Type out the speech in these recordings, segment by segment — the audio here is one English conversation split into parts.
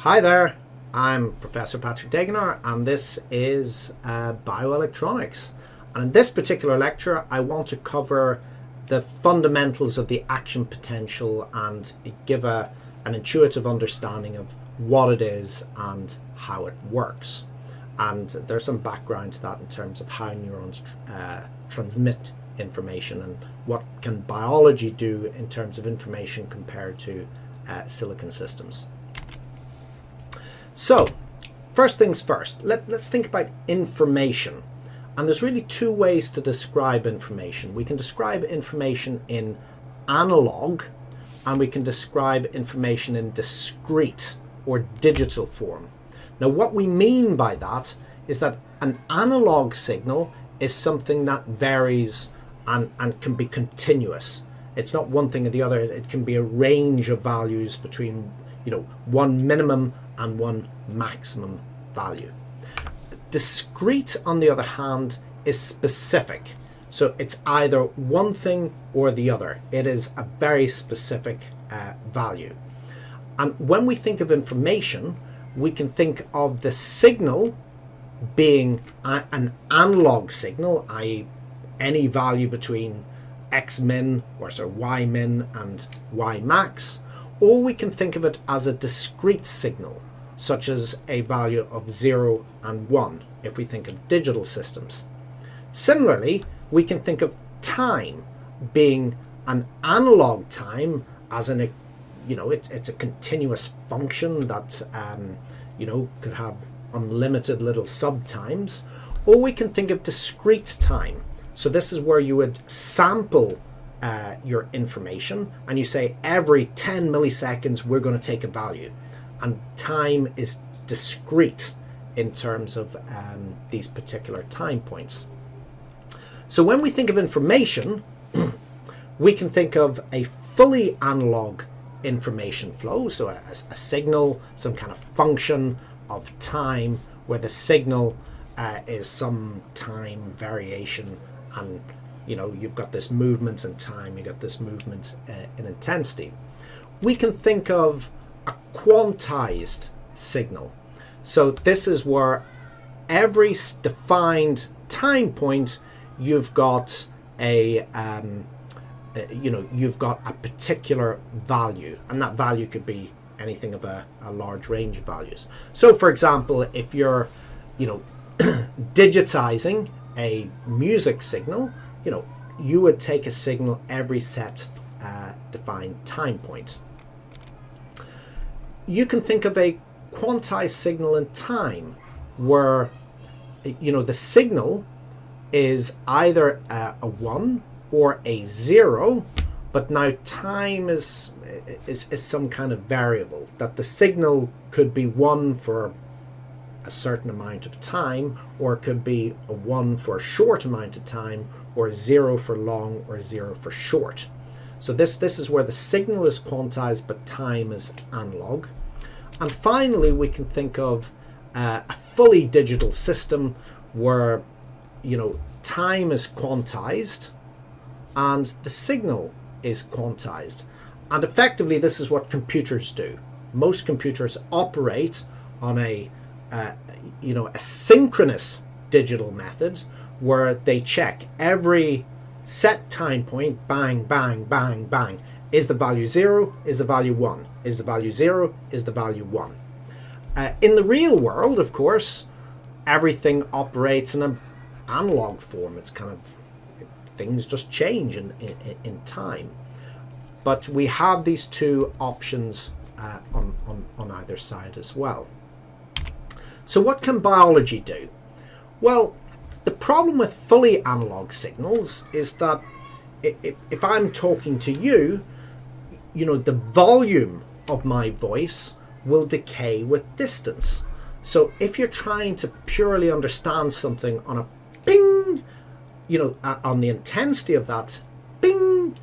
Hi there, I'm Professor Patrick Degener and this is bioelectronics. And in this particular lecture I want to cover the fundamentals of the action potential and give an intuitive understanding of what it is and how it works. And there's some background to that in terms of how neurons transmit information and what can biology do in terms of information compared to silicon systems. So, first things first, let's think about information. And there's really two ways to describe information. We can describe information in analog, and we can describe information in discrete or digital form. Now, what we mean by that is that an analog signal is something that varies and can be continuous. It's not one thing or the other. It can be a range of values between, one minimum and one maximum value. Discrete, on the other hand, is specific. So it's either one thing or the other. It is a very specific value. And when we think of information, we can think of the signal being an analog signal, i.e. any value between x min or y min and y max, or we can think of it as a discrete signal, such as a value of 0 and 1 if we think of digital systems. Similarly, we can think of time being an analog time as in it's a continuous function that could have unlimited little subtimes, or we can think of discrete time. So this is where you would sample your information and you say every 10 milliseconds we're going to take a value, and time is discrete in terms of these particular time points. So when we think of information, we can think of a fully analog information flow, so a signal, some kind of function of time where the signal is some time variation, and you've got this movement in time, you've got this movement in intensity. We can think of a quantized signal. So this is where every defined time point you've got you've got a particular value, and that value could be anything of a large range of values. So for example, if you're digitizing a music signal, you would take a signal every set defined time point. You can think of a quantized signal in time where the signal is either a 1 or a 0, but now time is some kind of variable, that the signal could be 1 for a certain amount of time, or it could be a 1 for a short amount of time, or 0 for long, or 0 for short. So this is where the signal is quantized but time is analog. And finally, we can think of a fully digital system where time is quantized and the signal is quantized. And effectively, this is what computers do. Most computers operate on a synchronous digital method where they check every set time point, bang, bang, bang, bang. Is the value 0? Is the value 1? Is the value 0? Is the value 1? In the real world, of course, everything operates in an analog form. It's kind of, things just change in time. But we have these two options on either side as well. So what can biology do? Well, the problem with fully analog signals is that if I'm talking to you, the volume of my voice will decay with distance. So if you're trying to purely understand something on a bing, on the intensity of that bing,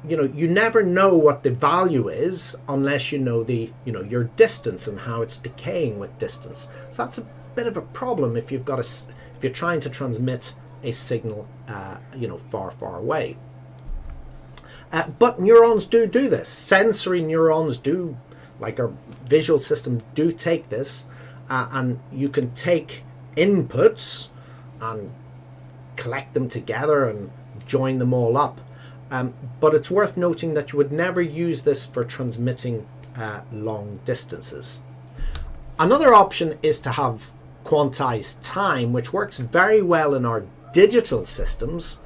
you never know what the value is unless you know your distance and how it's decaying with distance. So that's a bit of a problem if you're trying to transmit a signal far away. But neurons do this. Sensory neurons do like our visual system, do take this, and you can take inputs and collect them together and join them all up. But it's worth noting that you would never use this for transmitting long distances. Another option is to have quantized time, which works very well in our digital systems,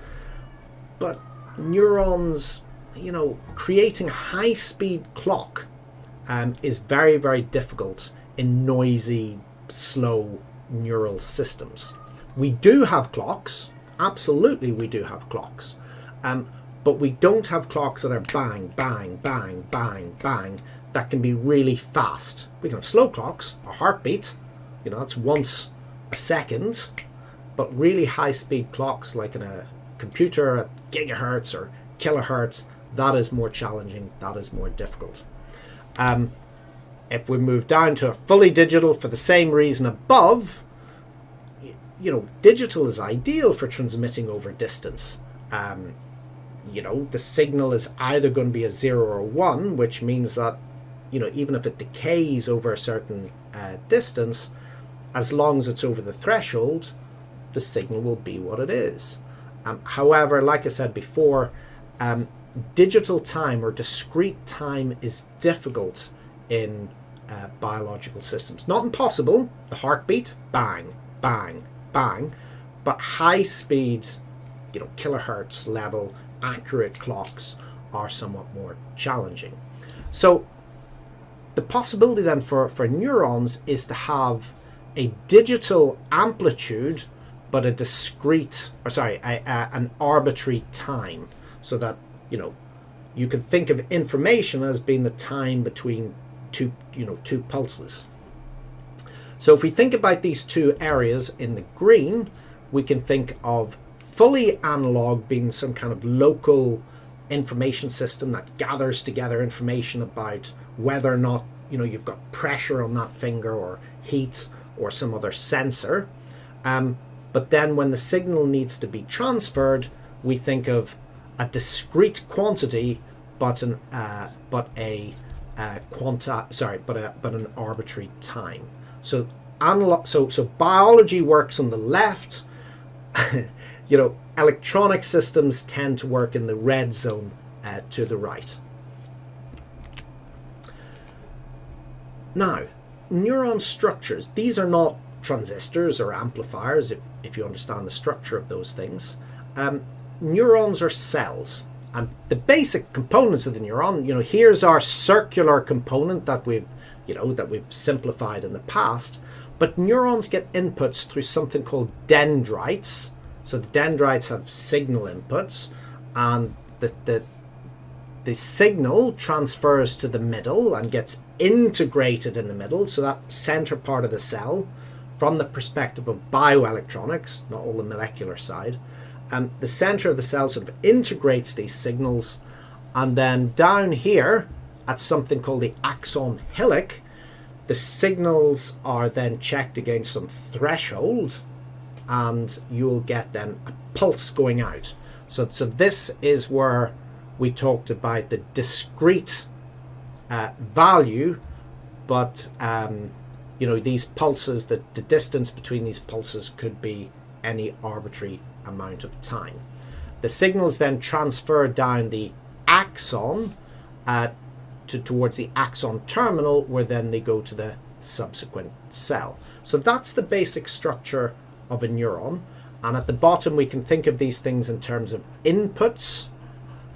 but neurons, creating a high-speed clock is very, very difficult in noisy, slow neural systems. We do have clocks, absolutely we do have clocks, but we don't have clocks that are bang, bang, bang, bang, bang, that can be really fast. We can have slow clocks, a heartbeat, that's once a second, but really high-speed clocks like in a computer at gigahertz or kilohertz, that is more challenging, that is more difficult. If we move down to a fully digital for the same reason above, digital is ideal for transmitting over distance. The signal is either going to be a 0 or 1, which means that, even if it decays over a certain distance, as long as it's over the threshold, the signal will be what it is. However, like I said before, digital time or discrete time is difficult in biological systems. Not impossible, the heartbeat, bang, bang, bang, but high speed, kilohertz level, accurate clocks are somewhat more challenging. So the possibility then for neurons is to have a digital amplitude, but a discrete, an arbitrary time, so that you can think of information as being the time between two pulses. So if we think about these two areas in the green, we can think of fully analog being some kind of local information system that gathers together information about whether or not you've got pressure on that finger or heat or some other sensor. But then when the signal needs to be transferred, we think of a discrete quantity, but an arbitrary time. So analog. So biology works on the left. Electronic systems tend to work in the red zone to the right. Now, neuron structures. These are not transistors or amplifiers, if you understand the structure of those things. Neurons are cells, and the basic components of the neuron, here's our circular component that we've simplified in the past, but neurons get inputs through something called dendrites. So the dendrites have signal inputs, and the signal transfers to the middle and gets integrated in the middle, so that center part of the cell, from the perspective of bioelectronics, not all the molecular side, the center of the cell sort of integrates these signals, and then down here at something called the axon hillock, the signals are then checked against some threshold, and you'll get then a pulse going out. So this is where we talked about the discrete value, but these pulses, the distance between these pulses could be any arbitrary amount of time. The signals then transfer down the axon towards the axon terminal, where then they go to the subsequent cell. So that's the basic structure of a neuron. And at the bottom, we can think of these things in terms of inputs.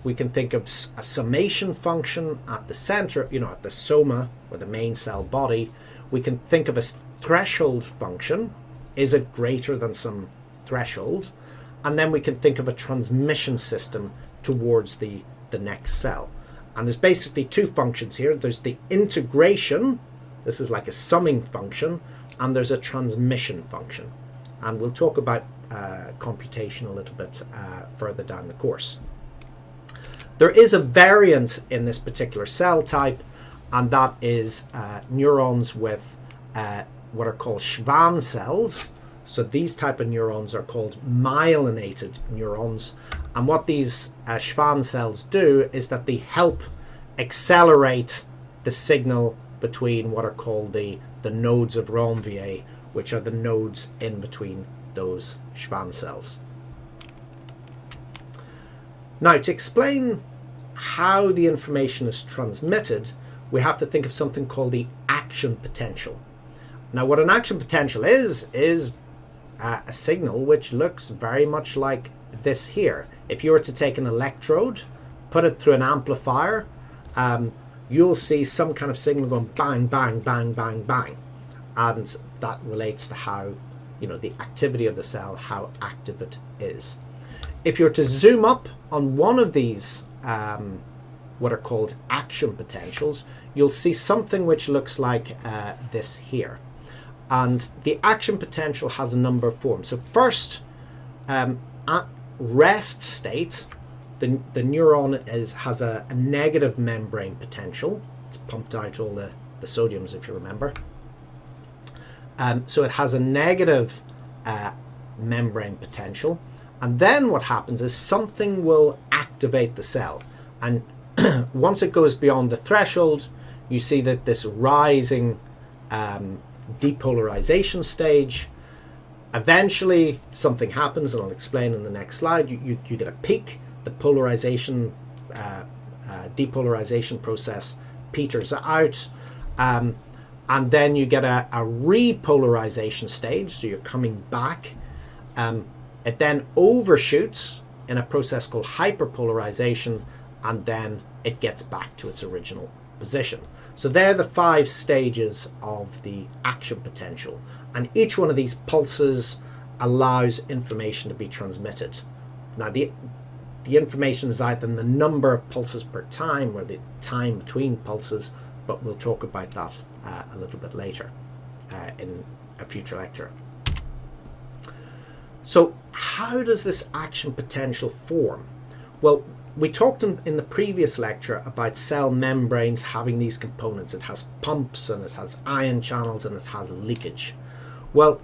We can think of a summation function at the center, at the soma, or the main cell body. We can think of a threshold function. Is it greater than some threshold? And then we can think of a transmission system towards the next cell. And there's basically two functions here. There's the integration. This is like a summing function. And there's a transmission function. And we'll talk about computation a little bit further down the course. There is a variant in this particular cell type, and that is neurons with what are called Schwann cells. So these type of neurons are called myelinated neurons. And what these Schwann cells do is that they help accelerate the signal between what are called the nodes of Ranvier, which are the nodes in between those Schwann cells. Now, to explain how the information is transmitted, we have to think of something called the action potential. Now, what an action potential is a signal which looks very much like this here. If you were to take an electrode, put it through an amplifier, you'll see some kind of signal going bang, bang, bang, bang, bang. And that relates to how, the activity of the cell, how active it is. If you're to zoom up on one of these what are called action potentials, you'll see something which looks like this here. And the action potential has a number of forms. So first, at rest state, the neuron has a negative membrane potential. It's pumped out all the sodiums, if you remember. So it has a negative membrane potential. And then what happens is something will activate the cell. And once it goes beyond the threshold, you see that this rising depolarization stage. Eventually, something happens, and I'll explain in the next slide. You get a peak. The polarization, depolarization process peters out. And then you get a repolarization stage, so you're coming back. It then overshoots in a process called hyperpolarization, and then it gets back to its original position. So they're the 5 stages of the action potential, and each one of these pulses allows information to be transmitted. Now the information is either in the number of pulses per time or the time between pulses, but we'll talk about that a little bit later in a future lecture. So how does this action potential form? Well, we talked in the previous lecture about cell membranes having these components. It has pumps, and it has ion channels, and it has leakage. Well,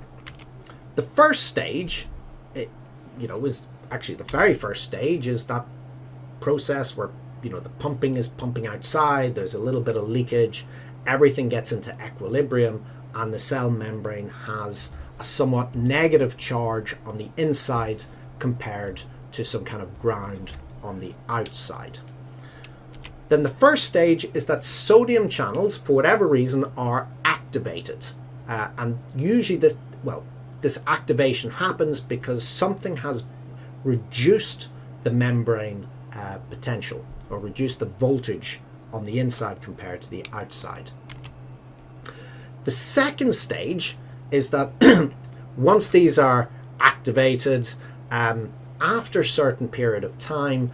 the first stage, is actually the very first stage, is that process where, the pumping is pumping outside, there's a little bit of leakage, everything gets into equilibrium, and the cell membrane has a somewhat negative charge on the inside compared to some kind of ground on the outside. Then the first stage is that sodium channels, for whatever reason, are activated. And usually this activation happens because something has reduced the membrane potential, or reduced the voltage on the inside compared to the outside. The second stage is that once these are activated, after a certain period of time,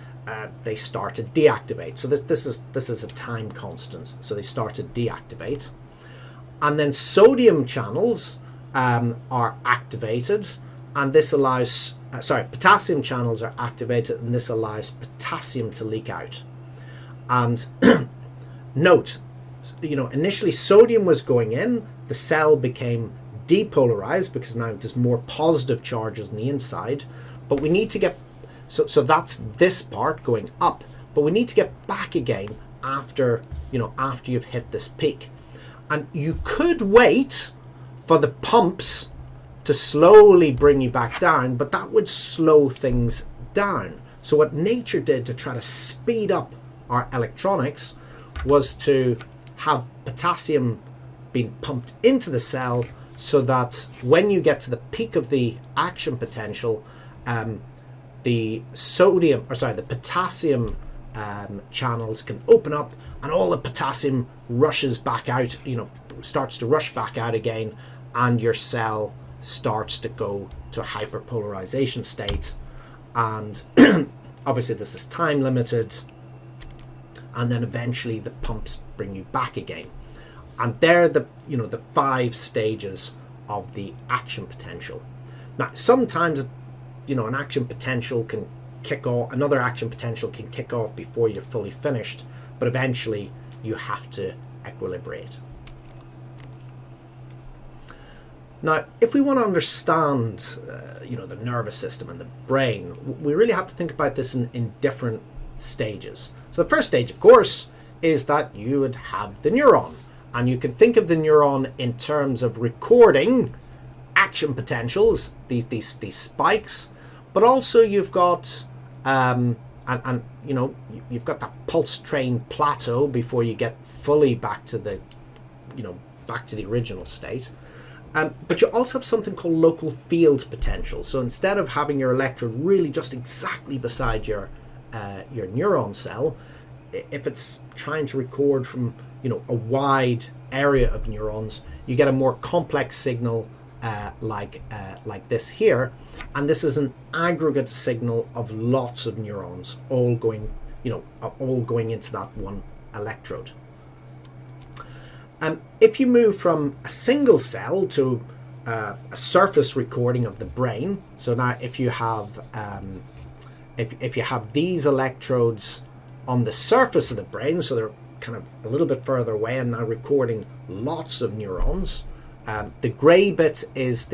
they start to deactivate. So this is a time constant. So they start to deactivate, and then sodium channels are activated, and this allows potassium channels are activated, and this allows potassium to leak out. And note, initially sodium was going in, the cell became depolarized because now there's more positive charges on the inside, but we need to get, so that's this part going up, but we need to get back again after you've hit this peak. And you could wait for the pumps to slowly bring you back down, but that would slow things down. So what nature did to try to speed up our electronics was to have potassium being pumped into the cell, so that when you get to the peak of the action potential, the potassium channels can open up, and all the potassium rushes back out, starts to rush back out again, and your cell starts to go to a hyperpolarization state. And obviously this is time limited, and then eventually the pumps bring you back again. And they're the 5 stages of the action potential. Now, sometimes, an action potential can kick off, another action potential can kick off before you're fully finished, but eventually you have to equilibrate. Now, if we want to understand, the nervous system and the brain, we really have to think about this in different stages. So the first stage, of course, is that you would have the neuron. And you can think of the neuron in terms of recording action potentials, these spikes, but also you've got and you know, you've got that pulse train plateau before you get fully back to the, you know, back to the original state. But you also have something called local field potential. So instead of having your electrode really just exactly beside your neuron cell, if it's trying to record from, you know, a wide area of neurons, you get a more complex signal like this here, and this is an aggregate signal of lots of neurons all going, you know, all going into that one electrode. If you move from a single cell to a surface recording of the brain, so now if you have if you have these electrodes on the surface of the brain, so they're kind of a little bit further away and now recording lots of neurons. The grey bit is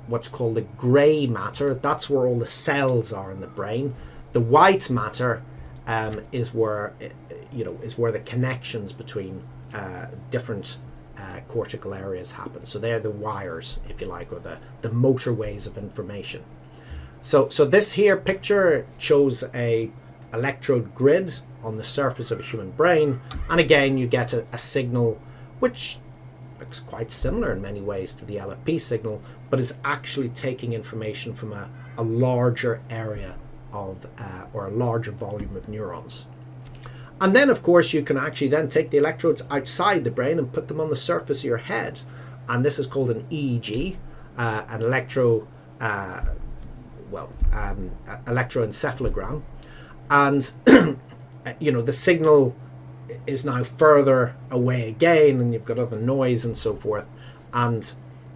what's called the grey matter. That's where all the cells are in the brain. The white matter is where, you know, is where the connections between different cortical areas happen. So they're the wires, if you like, or the motorways of information. So this here picture shows a electrode grid on the surface of a human brain, and again you get a signal which looks quite similar in many ways to the LFP signal, but is actually taking information from a larger area of or a larger volume of neurons. And then of course you can actually then take the electrodes outside the brain and put them on the surface of your head, and this is called an EEG, an electroencephalogram. And you know, the signal is now further away again, and you've got other noise and so forth, and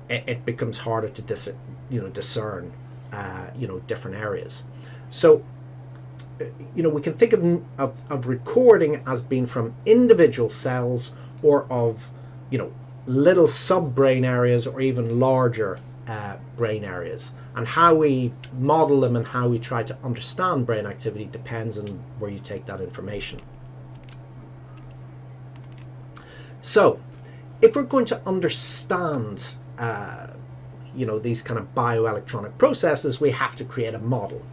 it becomes harder to discern you know, different areas. So you know, we can think of recording as being from individual cells, or of, you know, little sub-brain areas, or even larger brain areas. And how we model them and how we try to understand brain activity depends on where you take that information. So if we're going to understand you know, these kind of bioelectronic processes, we have to create a model.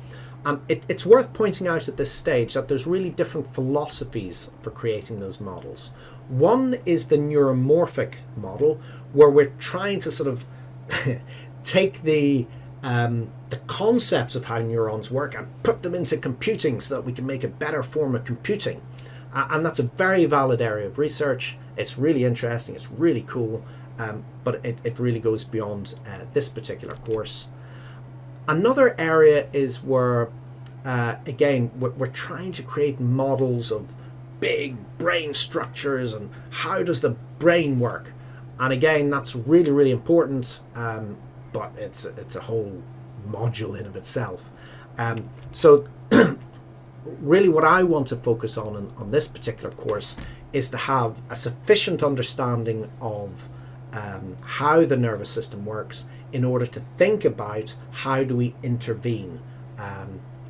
And it's worth pointing out at this stage that there's really different philosophies for creating those models. One is the neuromorphic model, where we're trying to sort of take the concepts of how neurons work and put them into computing so that we can make a better form of computing. And that's a very valid area of research. It's really interesting, it's really cool, but it really goes beyond this particular course. Another area is where, again, we're trying to create models of big brain structures and how does the brain work. And again, that's really, really important, but it's a whole module in of itself. So really what I want to focus on this particular course is to have a sufficient understanding of how the nervous system works, in order to think about how do we intervene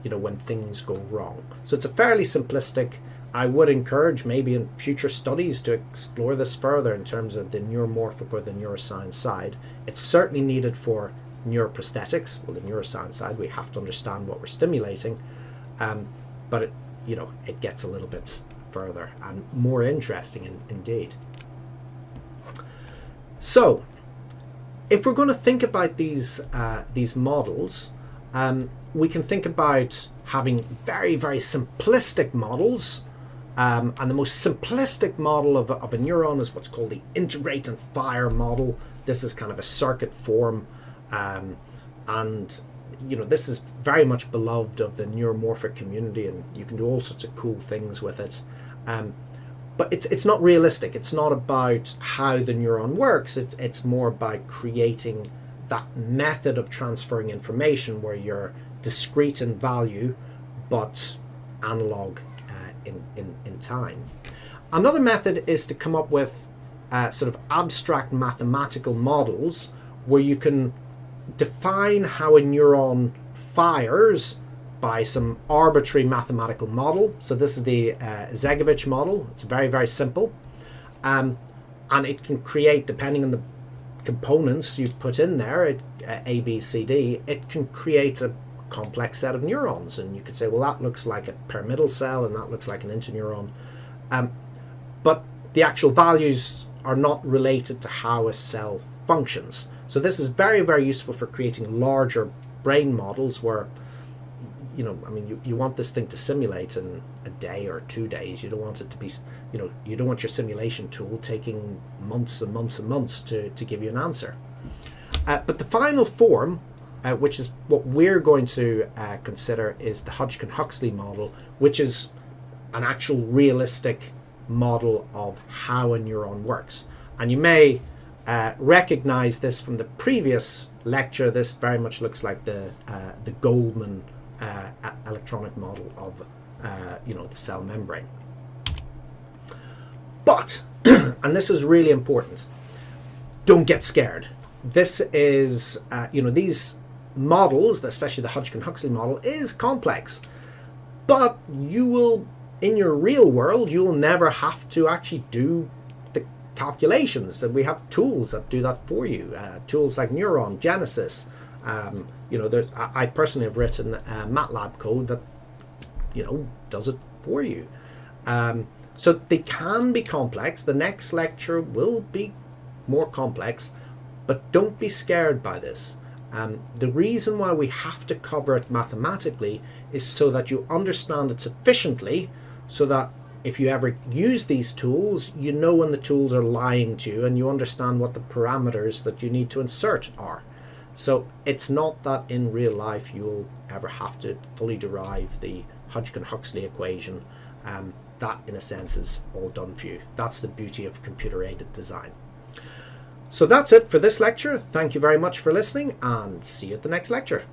you know, when things go wrong. So it's a fairly simplistic. I would encourage maybe in future studies to explore this further in terms of the neuromorphic or the neuroscience side. It's certainly needed for neuroprosthetics. Well, the neuroscience side, we have to understand what we're stimulating, but it, you know, it gets a little bit further and more interesting indeed. So if we're going to think about these models, we can think about having very, very simplistic models, and the most simplistic model of a neuron is what's called the integrate and fire model. This is kind of a circuit form, and you know, this is very much beloved of the neuromorphic community, and you can do all sorts of cool things with it. But it's not realistic. It's not about how the neuron works. It's more about creating that method of transferring information where you're discrete in value, but analog in time. Another method is to come up with sort of abstract mathematical models where you can define how a neuron fires by some arbitrary mathematical model. So this is the Zegovich model. It's very, very simple. and it can create, depending on the components you put in there, A, B, C, D, it can create a complex set of neurons. And you could say, well, that looks like a pyramidal cell and that looks like an interneuron. But the actual values are not related to how a cell functions. So this is very, very useful for creating larger brain models where, you know, I mean, you want this thing to simulate in a day or 2 days. You don't want it to be, you know, you don't want your simulation tool taking months and months and months to give you an answer. But the final form, which is what we're going to consider, is the Hodgkin-Huxley model, which is an actual realistic model of how a neuron works. And you may recognize this from the previous lecture. This very much looks like the Goldman electronic model of you know, the cell membrane. But and this is really important, don't get scared. This is you know, these models, especially the Hodgkin-Huxley model, is complex, but you will, in your real world, you'll never have to actually do the calculations. And we have tools that do that for you, tools like Neuron, Genesis. You know, I personally have written MATLAB code that, you know, does it for you. So they can be complex. The next lecture will be more complex, but don't be scared by this. The reason why we have to cover it mathematically is so that you understand it sufficiently, so that if you ever use these tools, you know when the tools are lying to you and you understand what the parameters that you need to insert are. So it's not that in real life you'll ever have to fully derive the Hodgkin-Huxley equation. That, in a sense, is all done for you. That's the beauty of computer-aided design. So that's it for this lecture. Thank you very much for listening, and see you at the next lecture.